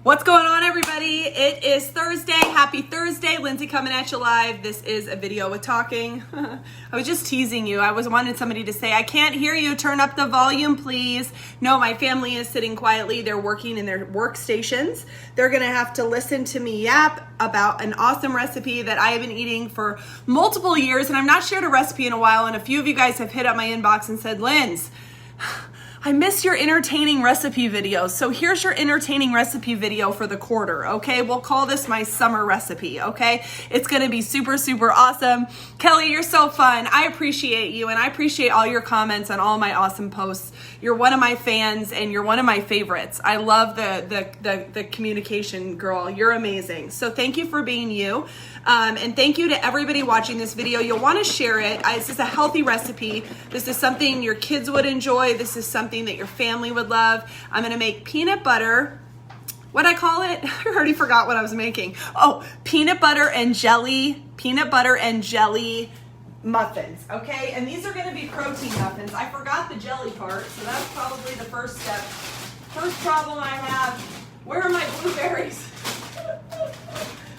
What's going on, everybody? It is Thursday. Happy Thursday. Lindsay coming at you live. This is a video with talking. I was just teasing you. I wanted somebody to say, I can't hear you. Turn up the volume, please. No, my family is sitting quietly. They're working in their workstations. They're going to have to listen to me yap about an awesome recipe that I have been eating for multiple years, and I've not shared a recipe in a while, and a few of you guys have hit up my inbox and said, Linz, I miss your entertaining recipe videos. So here's your entertaining recipe video for the quarter, okay? We'll call this my summer recipe, okay? It's gonna be super, super awesome. Kelly, you're so fun. I appreciate you, and I appreciate all your comments on all my awesome posts. You're one of my fans, and you're one of my favorites. I love the communication, girl. You're amazing. So thank you for being you. And thank you to everybody watching this video. You'll want to share it. This is a healthy recipe. This is something your kids would enjoy. This is something that your family would love. I'm going to make peanut butter. What'd I call it? I already forgot what I was making. Oh, peanut butter and jelly muffins, okay? And these are going to be protein muffins. I forgot the jelly part, so that's probably the first step. First problem I have, where are my blueberries?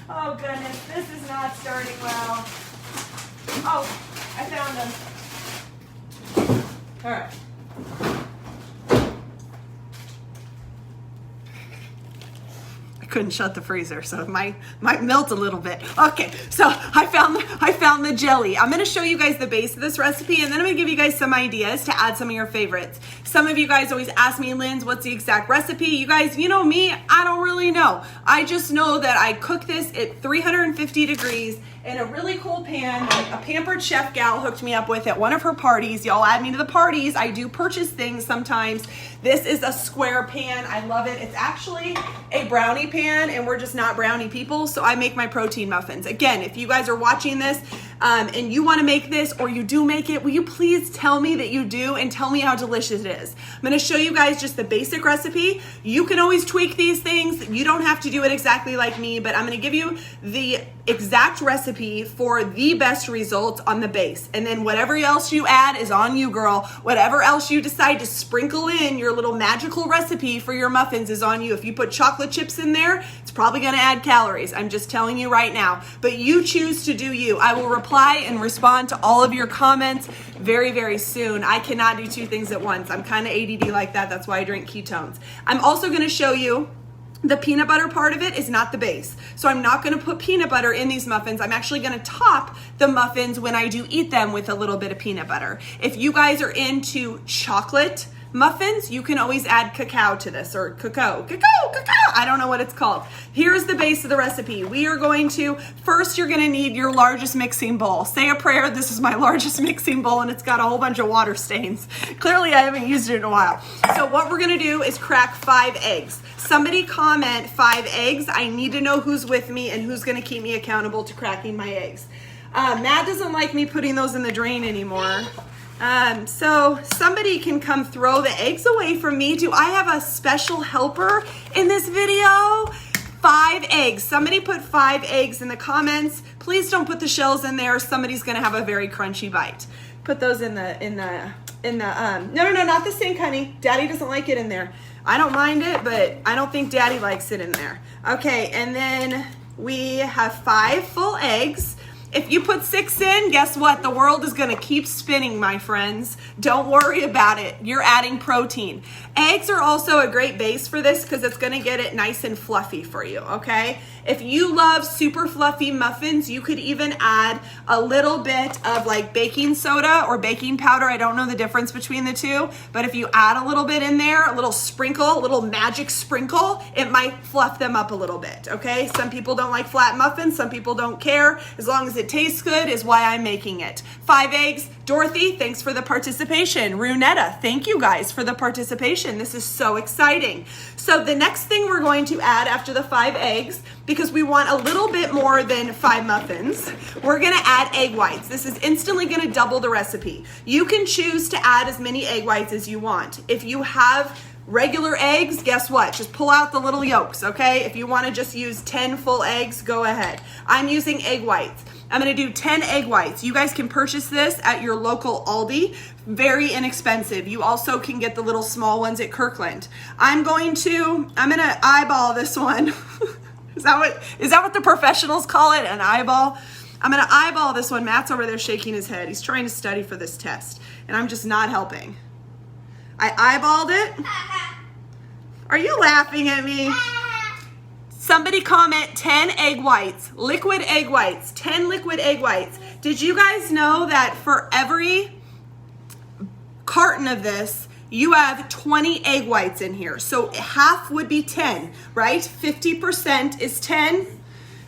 Oh goodness, this is not starting well. Oh, I found them. All right. I couldn't shut the freezer, so it might melt a little bit. Okay, so I found the jelly. I'm gonna show you guys the base of this recipe, and then I'm gonna give you guys some ideas to add some of your favorites. Some of you guys always ask me, Linz, what's the exact recipe? You guys, you know me, I don't really know. I just know that I cook this at 350 degrees in a really cool pan that a pampered chef gal hooked me up with at one of her parties. Y'all add me to the parties. I do purchase things sometimes. This is a square pan. I love it. It's actually a brownie pan, and we're just not brownie people, so I make my protein muffins. Again, if you guys are watching this and you want to make this, or you do make it, will you please tell me that you do and tell me how delicious it is? I'm going to show you guys just the basic recipe. You can always tweak these things. You don't have to do it exactly like me, but I'm going to give you the exact recipe for the best results on the base. And then whatever else you add is on you, girl. Whatever else you decide to sprinkle in your little magical recipe for your muffins is on you. If you put chocolate chips in there, it's probably going to add calories. I'm just telling you right now. But you choose to do you. I will reply and respond to all of your comments very, very soon. I cannot do two things at once. I'm kind of ADD like that. That's why I drink ketones. I'm also going to show you the peanut butter part of it is not the base. So I'm not going to put peanut butter in these muffins. I'm actually going to top the muffins when I do eat them with a little bit of peanut butter. If you guys are into chocolate muffins, you can always add cacao to this, or cacao. I don't know what it's called. Here's the base of the recipe. We are going to, first you're going to need your largest mixing bowl. Say a prayer. This is my largest mixing bowl, and it's got a whole bunch of water stains. Clearly I haven't used it in a while. So what we're going to do is crack 5 eggs. Somebody comment 5 eggs. I need to know who's with me and who's going to keep me accountable to cracking my eggs. Matt doesn't like me putting those in the drain anymore. So somebody can come throw the eggs away from me. Do I have a special helper in this video? 5 eggs. Somebody put 5 eggs in the comments. Please don't put the shells in there. Somebody's going to have a very crunchy bite. Put those in the no, not the sink, honey. Daddy doesn't like it in there. I don't mind it, but I don't think Daddy likes it in there. Okay, and then we have 5 full eggs. If you put 6 in, guess what? The world is going to keep spinning, my friends. Don't worry about it. You're adding protein. Eggs are also a great base for this because it's going to get it nice and fluffy for you, okay? If you love super fluffy muffins, you could even add a little bit of like baking soda or baking powder. I don't know the difference between the two, but if you add a little bit in there, a little sprinkle, a little magic sprinkle, it might fluff them up a little bit, okay? Some people don't like flat muffins. Some people don't care. As long as it tastes good is why I'm making it. 5 eggs. Dorothy, thanks for the participation. Runetta, thank you guys for the participation. This is so exciting. So the next thing we're going to add after the 5 eggs, because we want a little bit more than 5 muffins, we're gonna add egg whites. This is instantly gonna double the recipe. You can choose to add as many egg whites as you want. If you have regular eggs, guess what? Just pull out the little yolks, okay? If you wanna just use 10 full eggs, go ahead. I'm using egg whites. I'm gonna do 10 egg whites. You guys can purchase this at your local Aldi. Very inexpensive. You also can get the little small ones at Kirkland. I'm gonna eyeball this one. Is that what the professionals call it? An eyeball? I'm gonna eyeball this one. Matt's over there shaking his head. He's trying to study for this test, and I'm just not helping. I eyeballed it. Are you laughing at me? Somebody comment 10 egg whites, liquid egg whites, 10 liquid egg whites. Did you guys know that for every carton of this, you have 20 egg whites in here? So half would be 10, right? 50% is 10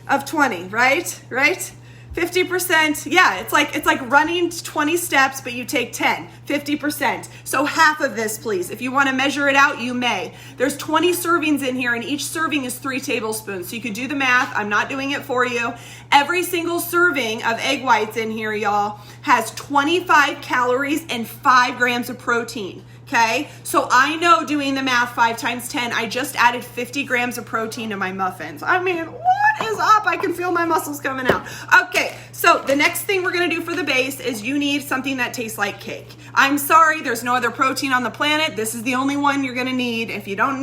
of 20, right? Right? 50%, yeah, it's like running 20 steps, but you take 10, 50%. So half of this, please. If you want to measure it out, you may. There's 20 servings in here, and each serving is 3 tablespoons. So you could do the math. I'm not doing it for you. Every single serving of egg whites in here, y'all, has 25 calories and 5 grams of protein. Okay, so I know doing the math, 5 times 10, I just added 50 grams of protein to my muffins. I mean, what is up? I can feel my muscles coming out. Okay, so the next thing we're gonna do for the base is you need something that tastes like cake. I'm sorry, there's no other protein on the planet. This is the only one you're gonna need. If you don't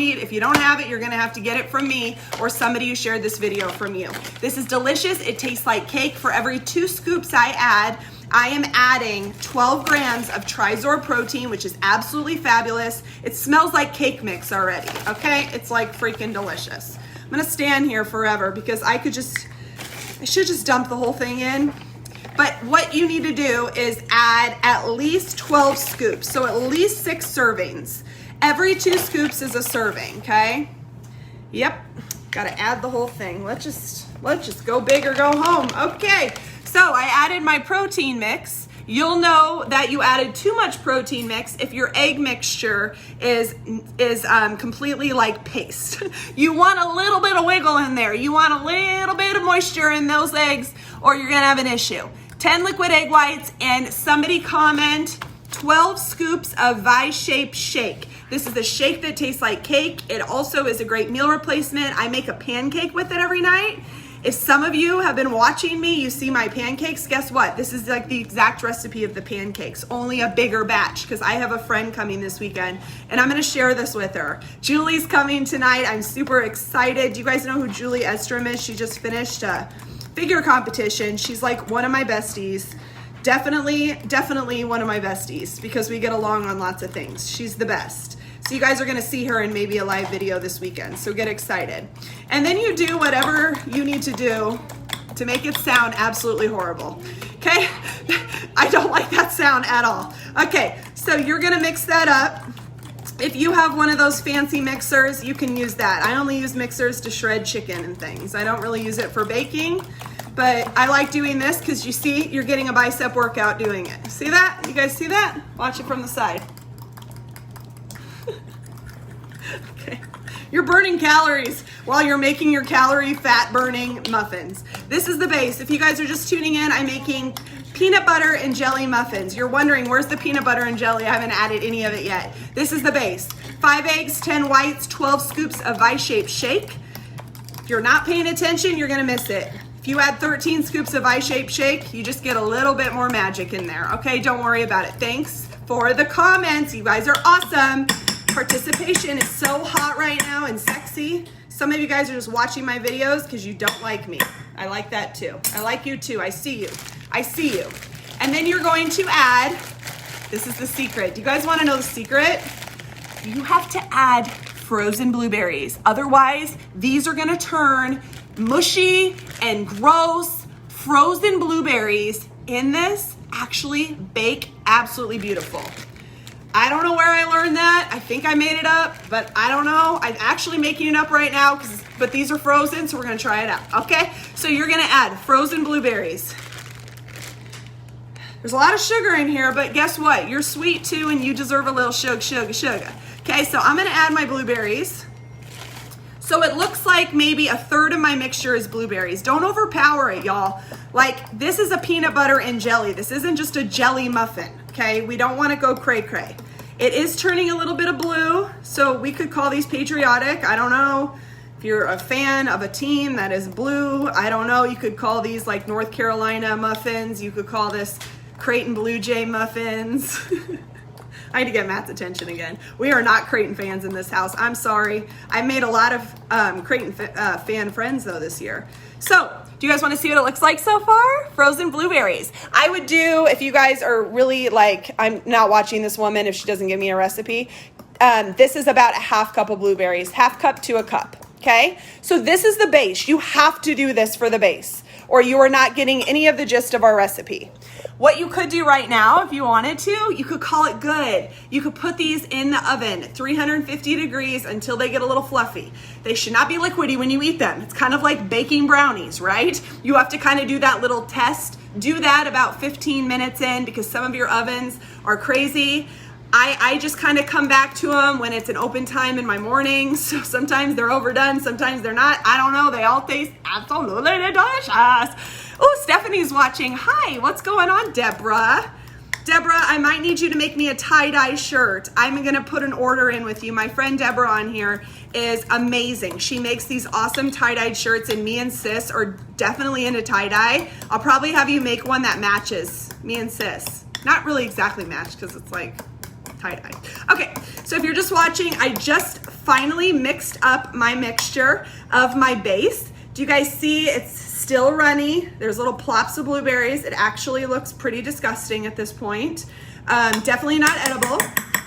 have it, you're gonna have to get it from me or somebody who shared this video from you. This is delicious. It tastes like cake. For every 2 scoops I am adding 12 grams of Trizor protein, which is absolutely fabulous. It smells like cake mix already, okay? It's like freaking delicious. I'm gonna stand here forever because I should just dump the whole thing in. But what you need to do is add at least 12 scoops, so at least 6 servings. Every 2 scoops is a serving, okay? Yep, gotta add the whole thing. Let's just go big or go home. Okay. So I added my protein mix. You'll know that you added too much protein mix if your egg mixture is completely like paste. You want a little bit of wiggle in there. You want a little bit of moisture in those eggs, or you're gonna have an issue. 10 liquid egg whites, and somebody comment 12 scoops of V-shaped shake. This is a shake that tastes like cake. It also is a great meal replacement. I make a pancake with it every night. If some of you have been watching me, you see my pancakes, guess what? This is like the exact recipe of the pancakes, only a bigger batch, because I have a friend coming this weekend, and I'm gonna share this with her. Julie's coming tonight. I'm super excited. Do you guys know who Julie Estrom is? She just finished a figure competition. She's like one of my besties. Definitely one of my besties, because we get along on lots of things. She's the best. So you guys are gonna see her in maybe a live video this weekend, so get excited. And then you do whatever you need to do to make it sound absolutely horrible, okay? I don't like that sound at all. Okay, so you're gonna mix that up. If you have one of those fancy mixers, you can use that. I only use mixers to shred chicken and things. I don't really use it for baking, but I like doing this because you see, you're getting a bicep workout doing it. See that? You guys see that? Watch it from the side. Okay. You're burning calories while you're making your calorie fat burning muffins. This is the base. If you guys are just tuning in, I'm making peanut butter and jelly muffins. You're wondering, where's the peanut butter and jelly? I haven't added any of it yet. This is the base. 5 eggs, 10 whites, 12 scoops of V-shaped shake. If you're not paying attention, you're gonna miss it. If you add 13 scoops of V-shaped shake, you just get a little bit more magic in there. Okay, don't worry about it. Thanks for the comments. You guys are awesome. Participation is so hot right now and sexy. Some of you guys are just watching my videos because you don't like me. I like that too. I like you too. I see you. I see you. And then you're going to add, this is the secret. Do you guys want to know the secret? You have to add frozen blueberries. Otherwise, these are going to turn mushy and gross. Frozen blueberries in this actually bake absolutely beautiful. I don't know where I learned that. I think I made it up, but I don't know. I'm actually making it up right now, but these are frozen, so we're gonna try it out, okay? So you're gonna add frozen blueberries. There's a lot of sugar in here, but guess what? You're sweet too, and you deserve a little sugar. Okay, so I'm gonna add my blueberries. So it looks like maybe a third of my mixture is blueberries. Don't overpower it, y'all. Like, this is a peanut butter and jelly. This isn't just a jelly muffin, okay? We don't wanna go cray-cray. It is turning a little bit of blue, so we could call these patriotic. I don't know if you're a fan of a team that is blue, I don't know, you could call these like North Carolina muffins. You could call this Creighton Blue Jay muffins. I had to get Matt's attention again. We are not Creighton fans in this house. I'm sorry. I made a lot of Creighton fan friends though this year. So, do you guys want to see what it looks like so far? Frozen blueberries. I would do, if you guys are really like, I'm not watching this woman if she doesn't give me a recipe. This is about a half cup of blueberries, half cup to a cup. Okay, so this is the base. You have to do this for the base, or you are not getting any of the gist of our recipe. What you could do right now, if you wanted to, you could call it good. You could put these in the oven at 350 degrees until they get a little fluffy. They should not be liquidy when you eat them. It's kind of like baking brownies, right? You have to kind of do that little test. Do that about 15 minutes in, because some of your ovens are crazy. I just kind of come back to them when it's an open time in my mornings. So sometimes they're overdone, sometimes they're not. I don't know. They all taste absolutely delicious. Oh, Stephanie's watching. Hi, what's going on, Deborah? Deborah, I might need you to make me a tie-dye shirt. I'm going to put an order in with you. My friend Deborah on here is amazing. She makes these awesome tie-dyed shirts, and me and Sis are definitely into tie-dye. I'll probably have you make one that matches me and Sis. Not really exactly matched, because it's like tie-dye. Okay, so if you're just watching, I just finally mixed up my mixture of my base. Do you guys see it's still runny? There's little plops of blueberries. It actually looks pretty disgusting at this point. Definitely not edible,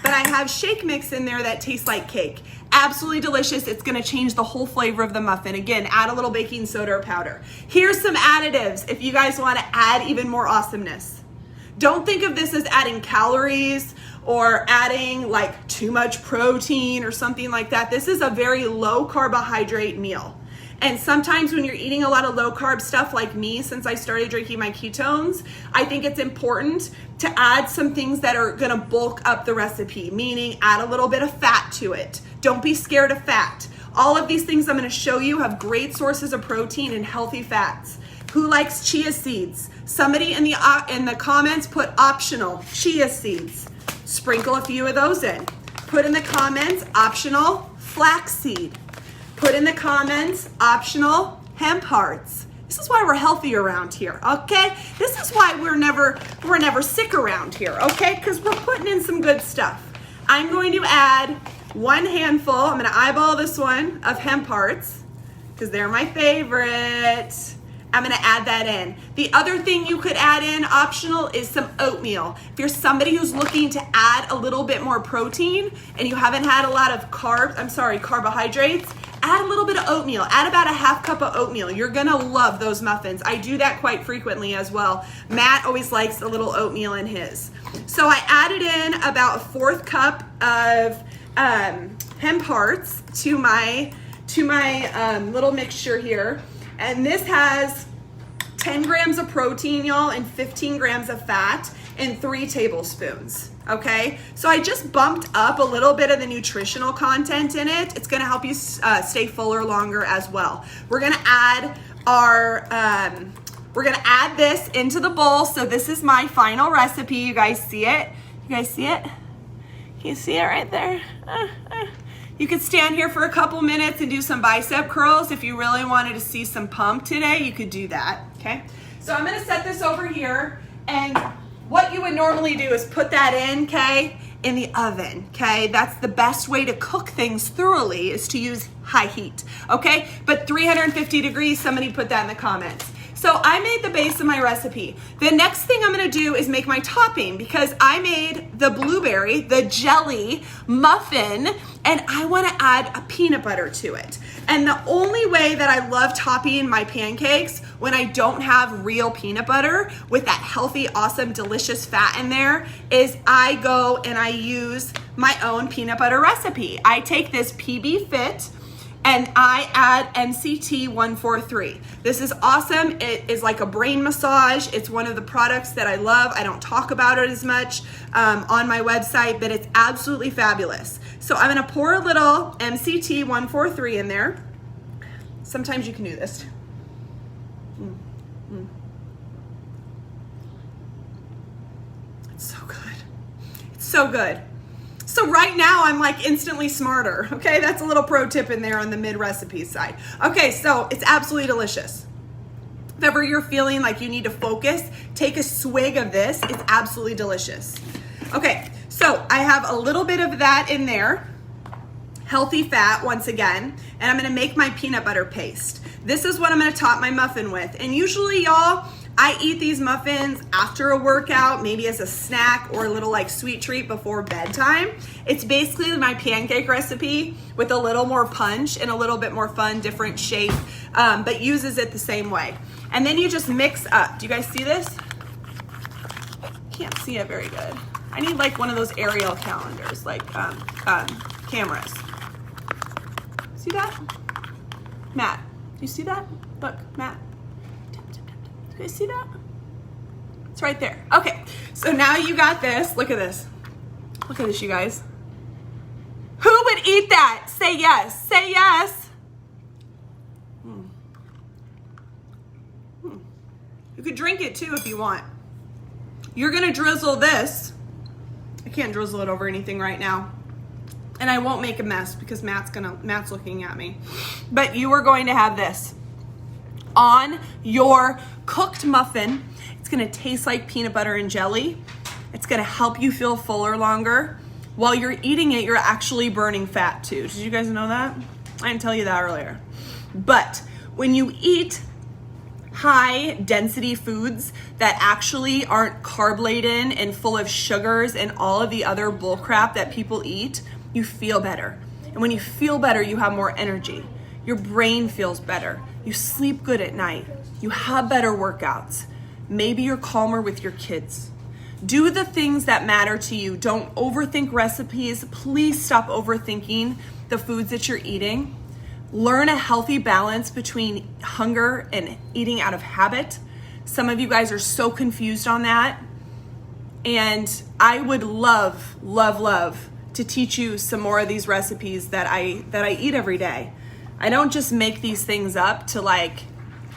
but I have shake mix in there that tastes like cake. Absolutely delicious. It's gonna change the whole flavor of the muffin. Again, add a little baking soda or powder. Here's some additives if you guys wanna add even more awesomeness. Don't think of this as adding calories or adding like too much protein or something like that. This is a very low carbohydrate meal. And sometimes when you're eating a lot of low carb stuff like me, since I started drinking my ketones, I think it's important to add some things that are gonna bulk up the recipe, meaning add a little bit of fat to it. Don't be scared of fat. All of these things I'm gonna show you have great sources of protein and healthy fats. Who likes chia seeds? Somebody in the comments put optional chia seeds. Sprinkle a few of those in. Put in the comments optional flaxseed. Put in the comments optional hemp hearts. This is why we're healthy around here, okay? This is why we're never sick around here, okay? Because we're putting in some good stuff. I'm going to add one handful, I'm gonna eyeball this one, of hemp hearts, because they're my favorite. I'm gonna add that in. The other thing you could add in, optional, is some oatmeal. If you're somebody who's looking to add a little bit more protein and you haven't had a lot of carbohydrates, add a little bit of oatmeal. Add about a half cup of oatmeal. You're gonna love those muffins. I do that quite frequently as well. Matt always likes a little oatmeal in his. So I added in about a 1/4 cup of hemp hearts to my little mixture here. And this has 10 grams of protein, y'all, and 15 grams of fat and 3 tablespoons, okay? So I just bumped up a little bit of the nutritional content in it. It's gonna help you stay fuller longer as well. We're gonna add this into the bowl. So this is my final recipe. You guys see it? You guys see it? Can you see it right there? You could stand here for a couple minutes and do some bicep curls. If you really wanted to see some pump today, you could do that, okay? So I'm gonna set this over here, and what you would normally do is put that in, okay, in the oven, okay? That's the best way to cook things thoroughly, is to use high heat, okay? But 350 degrees, somebody put that in the comments. So I made the base of my recipe. The next thing I'm gonna do is make my topping, because I made the blueberry, the jelly muffin, and I wanna add a peanut butter to it. And the only way that I love topping my pancakes when I don't have real peanut butter with that healthy, awesome, delicious fat in there is I go and I use my own peanut butter recipe. I take this PB Fit, and I add MCT 143. This is awesome. It is like a brain massage. It's one of the products that I love. I don't talk about it as much on my website, but it's absolutely fabulous. So I'm gonna pour a little MCT 143 in there. Sometimes you can do this. It's so good. It's so good. So right now I'm like instantly smarter. Okay, that's a little pro tip in there on the mid recipe side. Okay, so it's absolutely delicious. If ever you're feeling like you need to focus, take a swig of this. It's absolutely delicious. Okay, so I have a little bit of that in there. Healthy fat once again, and I'm gonna make my peanut butter paste. This is what I'm gonna top my muffin with. And usually y'all, I eat these muffins after a workout, maybe as a snack or a little like sweet treat before bedtime. It's basically my pancake recipe with a little more punch and a little bit more fun, different shape, but uses it the same way. And then you just mix up. Do you guys see this? Can't see it very good. I need like one of those aerial calendars, like cameras. See that? Matt, you see that? Look, Matt. You guys see that? It's right there. Okay, so now you got this. Look at this. Look at this, you guys. Who would eat that? Say yes. Say yes. You could drink it too if you want. You're gonna drizzle this. I can't drizzle it over anything right now. And I won't make a mess because Matt's looking at me. But you are going to have this on your cooked muffin. It's gonna taste like peanut butter and jelly. It's gonna help you feel fuller longer. While you're eating it, you're actually burning fat too. Did you guys know that? I didn't tell you that earlier. But when you eat high density foods that actually aren't carb laden and full of sugars and all of the other bull crap that people eat, you feel better. And when you feel better, you have more energy. Your brain feels better. You sleep good at night. You have better workouts. Maybe you're calmer with your kids. Do the things that matter to you. Don't overthink recipes. Please stop overthinking the foods that you're eating. Learn a healthy balance between hunger and eating out of habit. Some of you guys are so confused on that. And I would love, love, love to teach you some more of these recipes that I eat every day. I don't just make these things up to like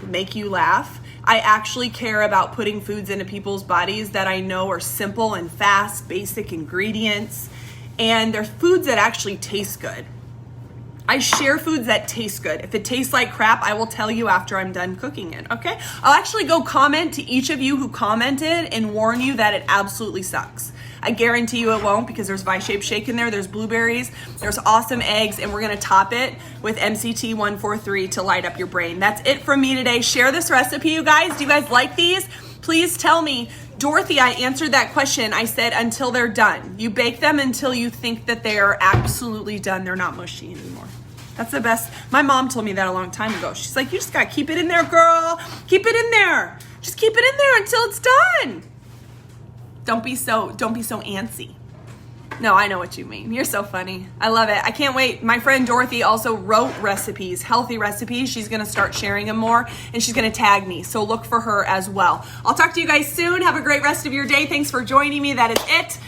make you laugh. I actually care about putting foods into people's bodies that I know are simple and fast, basic ingredients, and they're foods that actually taste good. I share foods that taste good. If it tastes like crap, I will tell you after I'm done cooking it, okay? I'll actually go comment to each of you who commented and warn you that it absolutely sucks. I guarantee you it won't because there's Vi-Shape Shake in there, there's blueberries, there's awesome eggs, and we're gonna top it with MCT 143 to light up your brain. That's it from me today. Share this recipe, you guys. Do you guys like these? Please tell me. Dorothy, I answered that question. I said until they're done. You bake them until you think that they are absolutely done. They're not mushy anymore. That's the best. My mom told me that a long time ago. She's like, you just gotta keep it in there, girl. Keep it in there. Just keep it in there until it's done. Don't be so antsy. No, I know what you mean. You're so funny. I love it. I can't wait. My friend Dorothy also wrote recipes, healthy recipes. She's going to start sharing them more, and she's going to tag me. So look for her as well. I'll talk to you guys soon. Have a great rest of your day. Thanks for joining me. That is it.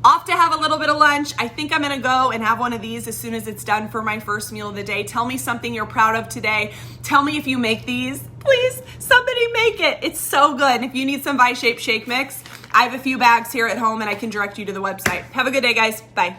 Off to have a little bit of lunch. I think I'm going to go and have one of these as soon as it's done for my first meal of the day. Tell me something you're proud of today. Tell me if you make these. Please, somebody make it. It's so good. And if you need some Vi-Shape Shake Mix, I have a few bags here at home and I can direct you to the website. Have a good day, guys. Bye.